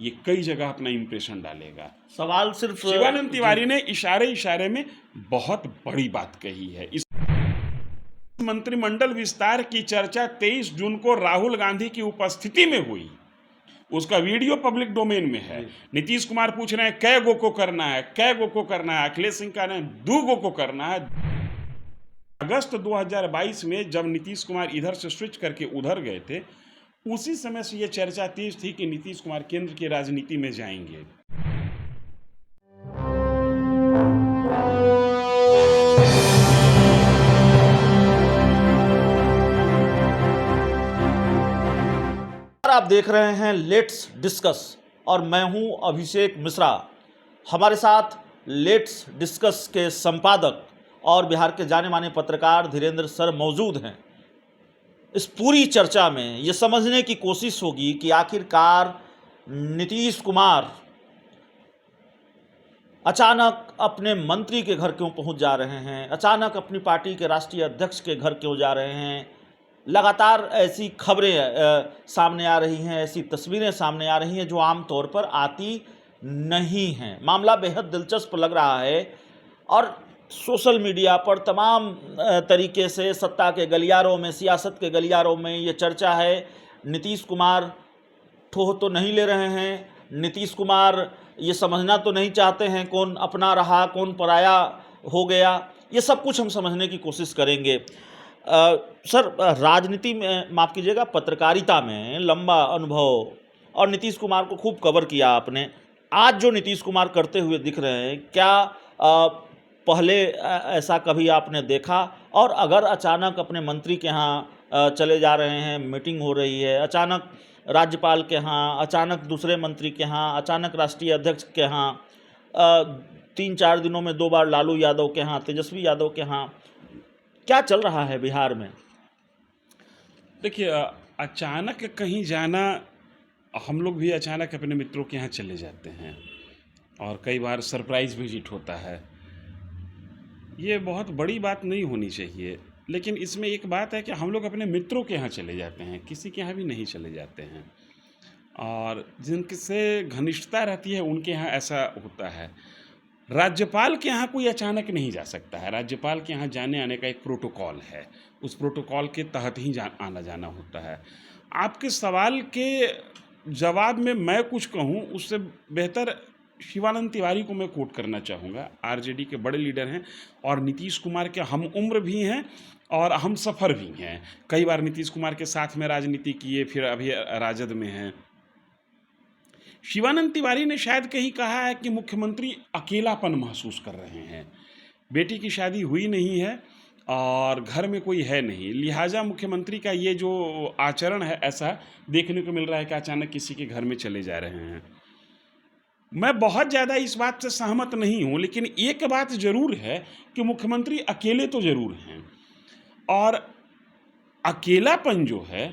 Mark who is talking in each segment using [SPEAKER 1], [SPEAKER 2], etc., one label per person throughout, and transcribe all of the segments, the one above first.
[SPEAKER 1] ये कई जगह अपना इंप्रेशन डालेगा।
[SPEAKER 2] सवाल सिर्फ
[SPEAKER 1] शिवानंद तिवारी ने इशारे इशारे में बहुत बड़ी बात कही है। इस मंत्रिमंडल विस्तार की चर्चा 23 जून को राहुल गांधी की उपस्थिति में हुई। उसका वीडियो पब्लिक डोमेन में है। नीतीश कुमार पूछ रहे हैं कै गो को करना है, कै गो को करना है। अखिलेश सिंह कह रहे हैं 2 गो को करना है। अगस्त 2022 में जब नीतीश कुमार इधर से स्विच करके उधर गए थे, उसी समय से यह चर्चा तेज थी कि नीतीश कुमार केंद्र की राजनीति में जाएंगे।
[SPEAKER 2] आप देख रहे हैं लेट्स डिस्कस और मैं हूं अभिषेक मिश्रा। हमारे साथ लेट्स डिस्कस के संपादक और बिहार के जाने माने पत्रकार धीरेन्द्र सर मौजूद हैं। इस पूरी चर्चा में ये समझने की कोशिश होगी कि आखिरकार नीतीश कुमार अचानक अपने मंत्री के घर क्यों पहुंच जा रहे हैं, अचानक अपनी पार्टी के राष्ट्रीय अध्यक्ष के घर क्यों जा रहे हैं। लगातार ऐसी खबरें सामने आ रही हैं, ऐसी तस्वीरें सामने आ रही हैं जो आम तौर पर आती नहीं हैं। मामला बेहद दिलचस्प लग रहा है और सोशल मीडिया पर तमाम तरीके से सत्ता के गलियारों में, सियासत के गलियारों में ये चर्चा है। नीतीश कुमार ठोह तो नहीं ले रहे हैं, नीतीश कुमार ये समझना तो नहीं चाहते हैं कौन अपना रहा कौन पराया हो गया। ये सब कुछ हम समझने की कोशिश करेंगे। सर, राजनीति में, माफ़ कीजिएगा, पत्रकारिता में लंबा अनुभव और नीतीश कुमार को खूब कवर किया आपने। आज जो नीतीश कुमार करते हुए दिख रहे हैं, क्या पहले ऐसा कभी आपने देखा? और अगर अचानक अपने मंत्री के यहाँ चले जा रहे हैं, मीटिंग हो रही है, अचानक राज्यपाल के यहाँ, अचानक दूसरे मंत्री के यहाँ, अचानक राष्ट्रीय अध्यक्ष के यहाँ, 3-4 दिनों में 2 बार लालू यादव के यहाँ, तेजस्वी यादव के यहाँ, क्या चल रहा है बिहार में?
[SPEAKER 1] देखिए, अचानक कहीं जाना, हम लोग भी अचानक अपने मित्रों के यहाँ चले जाते हैं और कई बार सरप्राइज विजिट होता है। ये बहुत बड़ी बात नहीं होनी चाहिए, लेकिन इसमें एक बात है कि हम लोग अपने मित्रों के यहाँ चले जाते हैं, किसी के यहाँ भी नहीं चले जाते हैं। और जिनसे घनिष्ठता रहती है उनके यहाँ ऐसा होता है। राज्यपाल के यहाँ कोई अचानक नहीं जा सकता है। राज्यपाल के यहाँ जाने आने का एक प्रोटोकॉल है, उस प्रोटोकॉल के तहत ही आना जाना होता है। आपके सवाल के जवाब में मैं कुछ कहूँ उससे बेहतर शिवानंद तिवारी को मैं कोट करना चाहूँगा। आरजेडी के बड़े लीडर हैं और नीतीश कुमार के हम उम्र भी हैं और हम सफ़र भी हैं। कई बार नीतीश कुमार के साथ में राजनीति किए, फिर अभी राजद में हैं। शिवानंद तिवारी ने शायद कहीं कहा है कि मुख्यमंत्री अकेलापन महसूस कर रहे हैं। बेटी की शादी हुई नहीं है और घर में कोई है नहीं, लिहाजा मुख्यमंत्री का ये जो आचरण है ऐसा देखने को मिल रहा है कि अचानक किसी के घर में चले जा रहे हैं। मैं बहुत ज़्यादा इस बात से सहमत नहीं हूँ, लेकिन एक बात ज़रूर है कि मुख्यमंत्री अकेले तो ज़रूर हैं और अकेलापन जो है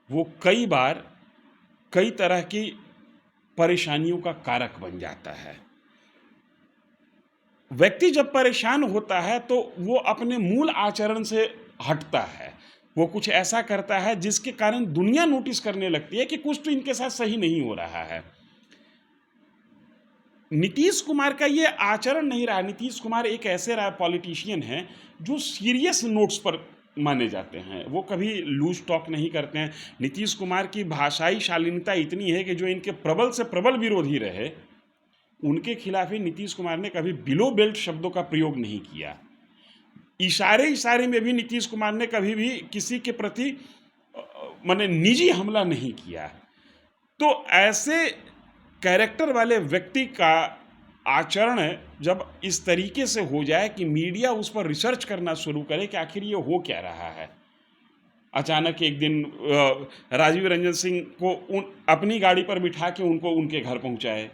[SPEAKER 1] वो कई बार कई तरह की परेशानियों का कारक बन जाता है। व्यक्ति जब परेशान होता है तो वो अपने मूल आचरण से हटता है, वो कुछ ऐसा करता है जिसके कारण दुनिया नोटिस करने लगती है कि कुछ तो इनके साथ सही नहीं हो रहा है। नीतीश कुमार का ये आचरण नहीं रहा। नीतीश कुमार एक ऐसे पॉलिटिशियन हैं जो सीरियस नोट्स पर माने जाते हैं, वो कभी लूज टॉक नहीं करते हैं। नीतीश कुमार की भाषाई शालीनता इतनी है कि जो इनके प्रबल से प्रबल विरोधी रहे उनके खिलाफ ही नीतीश कुमार ने कभी बिलो बेल्ट शब्दों का प्रयोग नहीं किया। इशारे इशारे में भी नीतीश कुमार ने कभी भी किसी के प्रति माने निजी हमला नहीं किया। तो ऐसे कैरेक्टर वाले व्यक्ति का आचरण जब इस तरीके से हो जाए कि मीडिया उस पर रिसर्च करना शुरू करे कि आखिर ये हो क्या रहा है। अचानक एक दिन राजीव रंजन सिंह को अपनी गाड़ी पर बिठा के उनको उनके घर पहुंचाए।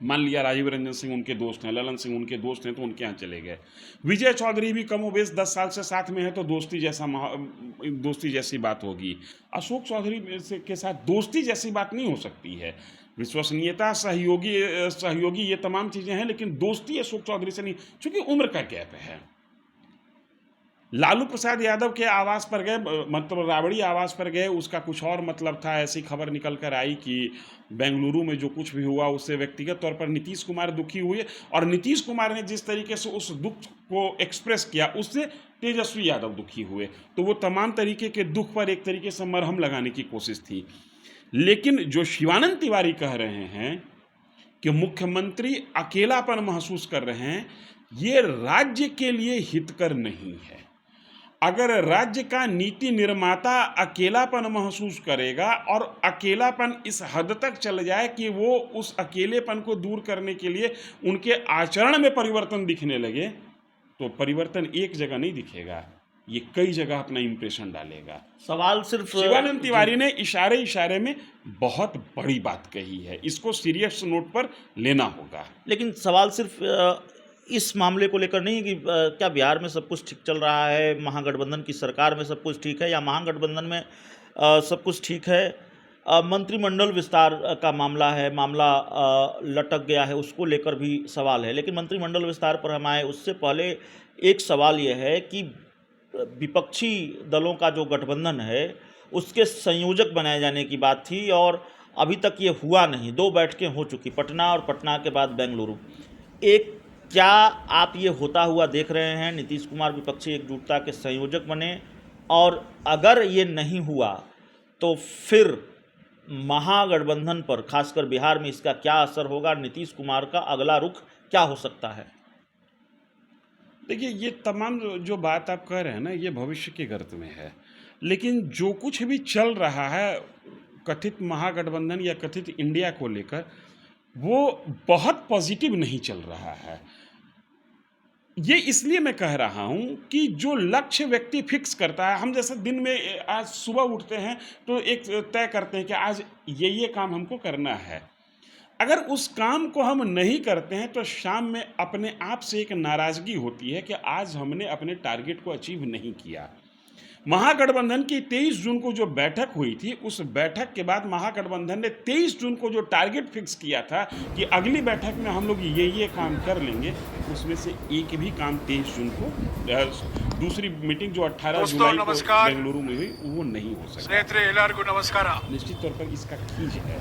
[SPEAKER 1] मान लिया राजीव रंजन सिंह उनके दोस्त हैं, ललन सिंह उनके दोस्त हैं, तो उनके यहाँ चले गए। विजय चौधरी भी कमोबेश 10 साल से साथ में है तो दोस्ती जैसी बात होगी। अशोक चौधरी के साथ दोस्ती जैसी बात नहीं हो सकती है। विश्वसनीयता, सहयोगी ये तमाम चीज़ें हैं, लेकिन दोस्ती अशोक चौधरी से नहीं, क्योंकि उम्र का गैप है। लालू प्रसाद यादव के आवास पर गए, मतलब राबड़ी आवास पर गए, उसका कुछ और मतलब था। ऐसी खबर निकल कर आई कि बेंगलुरु में जो कुछ भी हुआ उससे व्यक्तिगत तौर पर नीतीश कुमार दुखी हुए, और नीतीश कुमार ने जिस तरीके से उस दुख को एक्सप्रेस किया उससे तेजस्वी यादव दुखी हुए। तो वो तमाम तरीके के दुख पर एक तरीके से मरहम लगाने की कोशिश थी। लेकिन जो शिवानंद तिवारी कह रहे हैं कि मुख्यमंत्री अकेलापन महसूस कर रहे हैं, ये राज्य के लिए हितकर नहीं है। अगर राज्य का नीति निर्माता अकेलापन महसूस करेगा और अकेलापन इस हद तक चल जाए कि वो उस अकेलेपन को दूर करने के लिए उनके आचरण में परिवर्तन दिखने लगे, तो परिवर्तन एक जगह नहीं दिखेगा, ये कई जगह अपना इंप्रेशन डालेगा।
[SPEAKER 2] सवाल सिर्फ
[SPEAKER 1] शिवानंद तिवारी ने इशारे इशारे में बहुत बड़ी बात कही है, इसको सीरियस नोट पर लेना होगा।
[SPEAKER 2] लेकिन सवाल सिर्फ इस मामले को लेकर नहीं कि क्या बिहार में सब कुछ ठीक चल रहा है, महागठबंधन की सरकार में सब कुछ ठीक है, या महागठबंधन में सब कुछ ठीक है। मंत्रिमंडल विस्तार का मामला है, मामला लटक गया है, उसको लेकर भी सवाल है। लेकिन मंत्रिमंडल विस्तार पर हम आए उससे पहले एक सवाल यह है कि विपक्षी दलों का जो गठबंधन है उसके संयोजक बनाए जाने की बात थी, और अभी तक ये हुआ नहीं। 2 बैठकें हो चुकी, पटना और पटना के बाद बेंगलुरु। क्या आप ये होता हुआ देख रहे हैं, नीतीश कुमार विपक्षी एकजुटता के संयोजक बने, और अगर ये नहीं हुआ तो फिर महागठबंधन पर, खासकर बिहार में, इसका क्या असर होगा? नीतीश कुमार का अगला रुख क्या हो सकता है?
[SPEAKER 1] देखिए, ये तमाम जो बात आप कह रहे हैं ना, ये भविष्य के गर्त में है। लेकिन जो कुछ भी चल रहा है कथित महागठबंधन या कथित इंडिया को लेकर, वो बहुत पॉजिटिव नहीं चल रहा है। ये इसलिए मैं कह रहा हूँ कि जो लक्ष्य व्यक्ति फिक्स करता है, हम जैसे दिन में आज सुबह उठते हैं तो एक तय करते हैं कि आज ये काम हमको करना है। अगर उस काम को हम नहीं करते हैं तो शाम में अपने आप से एक नाराज़गी होती है कि आज हमने अपने टारगेट को अचीव नहीं किया। महागठबंधन की 23 जून को जो बैठक हुई थी, उस बैठक के बाद महागठबंधन ने 23 जून को जो टारगेट फिक्स किया था कि अगली बैठक में हम लोग ये काम कर लेंगे, उसमें से एक भी काम 23 जून को, दूसरी मीटिंग जो 18 जुलाई को बेंगलुरु में हुई, वो नहीं हो सका। निश्चित तौर पर इसका खींच है,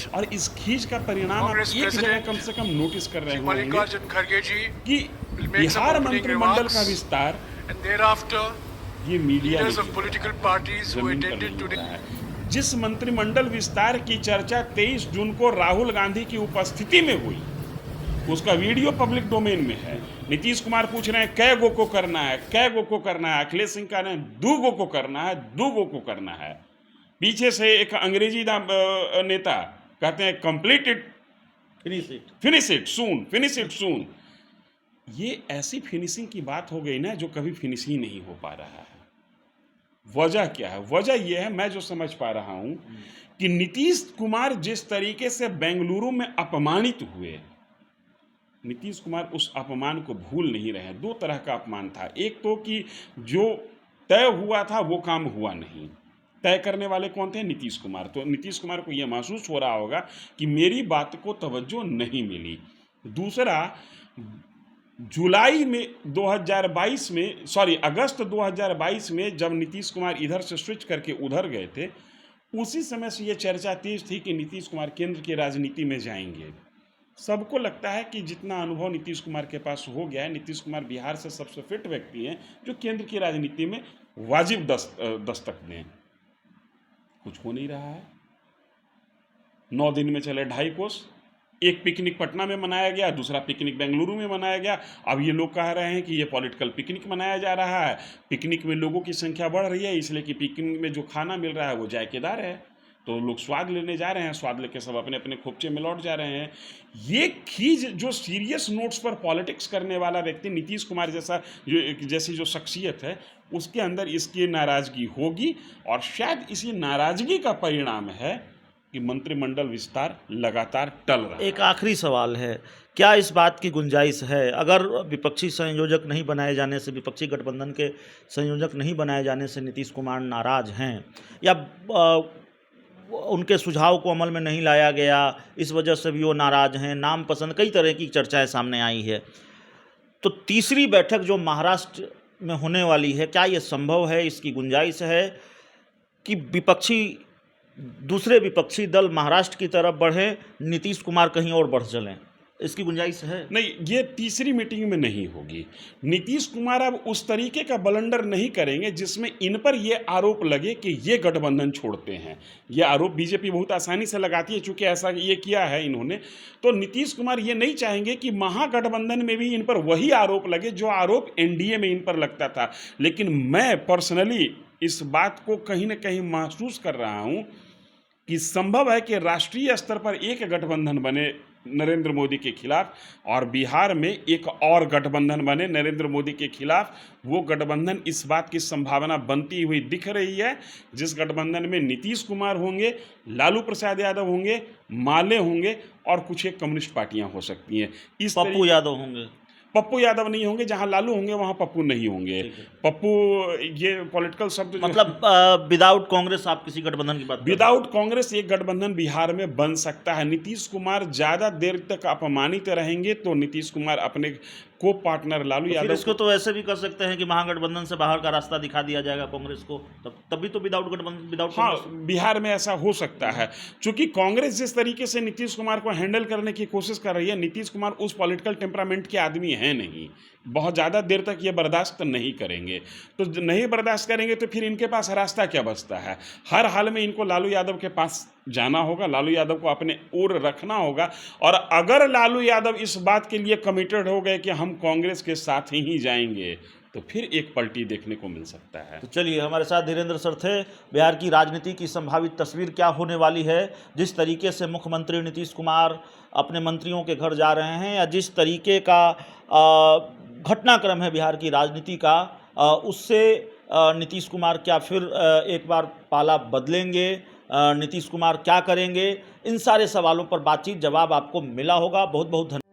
[SPEAKER 1] और इस खींच का परिणाम आप एक जगह कम से कम नोटिस कर रहे होंगे कि बिहार मंत्रिमंडल का विस्तार ये मीडिया जिस मंत्रिमंडल विस्तार की चर्चा 23 जून को राहुल गांधी की उपस्थिति में हुई, उसका वीडियो पब्लिक डोमेन में है। नीतीश कुमार पूछ रहे हैं कै गो को करना है, कै गो को करना है। अखिलेश सिंह कह रहे हैं 2 गो को करना है, 2 गो को करना है। पीछे से एक अंग्रेजी नेता कहते हैं complete it, finish it soon, finish it सून। ये ऐसी फिनिशिंग की बात हो गई ना जो कभी फिनिश ही नहीं हो पा रहा है। वजह क्या है? वजह यह है, मैं जो समझ पा रहा हूं कि नीतीश कुमार जिस तरीके से बेंगलुरु में अपमानित हुए, नीतीश कुमार उस अपमान को भूल नहीं रहे। 2 तरह का अपमान था। एक तो कि जो तय हुआ था वो काम हुआ नहीं। तय करने वाले कौन थे? नीतीश कुमार। तो नीतीश कुमार को यह महसूस हो रहा होगा कि मेरी बात को तवज्जो नहीं मिली। दूसरा, जुलाई में 2022 में, अगस्त 2022 में जब नीतीश कुमार इधर से स्विच करके उधर गए थे, उसी समय से ये चर्चा तेज थी कि नीतीश कुमार केंद्र की राजनीति में जाएंगे। सबको लगता है कि जितना अनुभव नीतीश कुमार के पास हो गया है, नीतीश कुमार बिहार से सबसे फिट व्यक्ति हैं जो केंद्र की राजनीति में वाजिब दस्तक दें। कुछ हो नहीं रहा है। 9 दिन में चले 2.5 कोस। एक पिकनिक पटना में मनाया गया, दूसरा पिकनिक बेंगलुरु में मनाया गया। अब ये लोग कह रहे हैं कि ये पॉलिटिकल पिकनिक मनाया जा रहा है, पिकनिक में लोगों की संख्या बढ़ रही है, इसलिए कि पिकनिक में जो खाना मिल रहा है वो जायकेदार है, तो लोग स्वाद लेने जा रहे हैं, स्वाद लेके सब अपने अपने खोपचे में लौट जा रहे हैं। ये खींच जो सीरियस नोट्स पर पॉलिटिक्स करने वाला व्यक्ति नीतीश कुमार जैसी जो शख्सियत है, उसके अंदर इसकी नाराज़गी होगी, और शायद इसी नाराज़गी का परिणाम है कि मंत्रिमंडल विस्तार लगातार टल रहा है।
[SPEAKER 2] एक आखिरी सवाल है, क्या इस बात की गुंजाइश है, अगर विपक्षी संयोजक नहीं बनाए जाने से, विपक्षी गठबंधन के संयोजक नहीं बनाए जाने से नीतीश कुमार नाराज हैं, या उनके सुझाव को अमल में नहीं लाया गया, इस वजह से भी वो नाराज हैं, नाम पसंद, कई तरह की चर्चाएं सामने आई है, तो तीसरी बैठक जो महाराष्ट्र में होने वाली है? क्या ये संभव है, इसकी गुंजाइश है कि दूसरे विपक्षी दल महाराष्ट्र की तरफ बढ़ें, नीतीश कुमार कहीं और बढ़ चलें? इसकी गुंजाइश है?
[SPEAKER 1] नहीं, ये तीसरी मीटिंग में नहीं होगी। नीतीश कुमार अब उस तरीके का बलंडर नहीं करेंगे जिसमें इन पर ये आरोप लगे कि ये गठबंधन छोड़ते हैं। ये आरोप बीजेपी बहुत आसानी से लगाती है, चूंकि ऐसा ये किया है इन्होंने। तो नीतीश कुमार ये नहीं चाहेंगे कि महागठबंधन में भी इन पर वही आरोप लगे जो आरोप एनडीए में इन पर लगता था। लेकिन मैं पर्सनली इस बात को कहीं ना कहीं महसूस कर रहा हूँ कि संभव है कि राष्ट्रीय स्तर पर एक गठबंधन बने नरेंद्र मोदी के खिलाफ, और बिहार में एक और गठबंधन बने नरेंद्र मोदी के खिलाफ। वो गठबंधन इस बात की संभावना बनती हुई दिख रही है, जिस गठबंधन में नीतीश कुमार होंगे, लालू प्रसाद यादव होंगे, माले होंगे और कुछ एक कम्युनिस्ट पार्टियां हो सकती हैं।
[SPEAKER 2] पप्पू यादव होंगे?
[SPEAKER 1] पप्पू यादव नहीं होंगे। जहां लालू होंगे वहां पप्पू नहीं होंगे। पप्पू ये पॉलिटिकल शब्द
[SPEAKER 2] मतलब विदाउट कांग्रेस आप किसी गठबंधन की बात?
[SPEAKER 1] विदाउट कांग्रेस एक गठबंधन बिहार में बन सकता है। नीतीश कुमार ज़्यादा देर तक अपमानित रहेंगे तो नीतीश कुमार अपने को पार्टनर लालू यादव
[SPEAKER 2] इसको तो ऐसे भी कर सकते हैं कि महागठबंधन से बाहर का रास्ता दिखा दिया जाएगा कांग्रेस को, तब भी तो विदाउट गठबंधन, विदाउट
[SPEAKER 1] हाँ, बिहार में ऐसा हो सकता है। चूंकि कांग्रेस जिस तरीके से नीतीश कुमार को हैंडल करने की कोशिश कर रही है, नीतीश कुमार उस पॉलिटिकल टेम्परामेंट के आदमी हैं नहीं, बहुत ज़्यादा देर तक ये बर्दाश्त नहीं करेंगे। तो नहीं बर्दाश्त करेंगे तो फिर इनके पास रास्ता क्या बचता है? हर हाल में इनको लालू यादव के पास जाना होगा, लालू यादव को अपने ओर रखना होगा। और अगर लालू यादव इस बात के लिए कमिटेड हो गए कि हम कांग्रेस के साथ ही जाएंगे तो फिर एक पलटी देखने को मिल सकता है।
[SPEAKER 2] तो चलिए, हमारे साथ धीरेन्द्र सर थे। बिहार की राजनीति की संभावित तस्वीर क्या होने वाली है, जिस तरीके से मुख्यमंत्री नीतीश कुमार अपने मंत्रियों के घर जा रहे हैं, या जिस तरीके का घटनाक्रम है बिहार की राजनीति का, उससे नीतीश कुमार क्या फिर एक बार पाला बदलेंगे, नीतीश कुमार क्या करेंगे, इन सारे सवालों पर बातचीत जवाब आपको मिला होगा। बहुत बहुत धन्यवाद।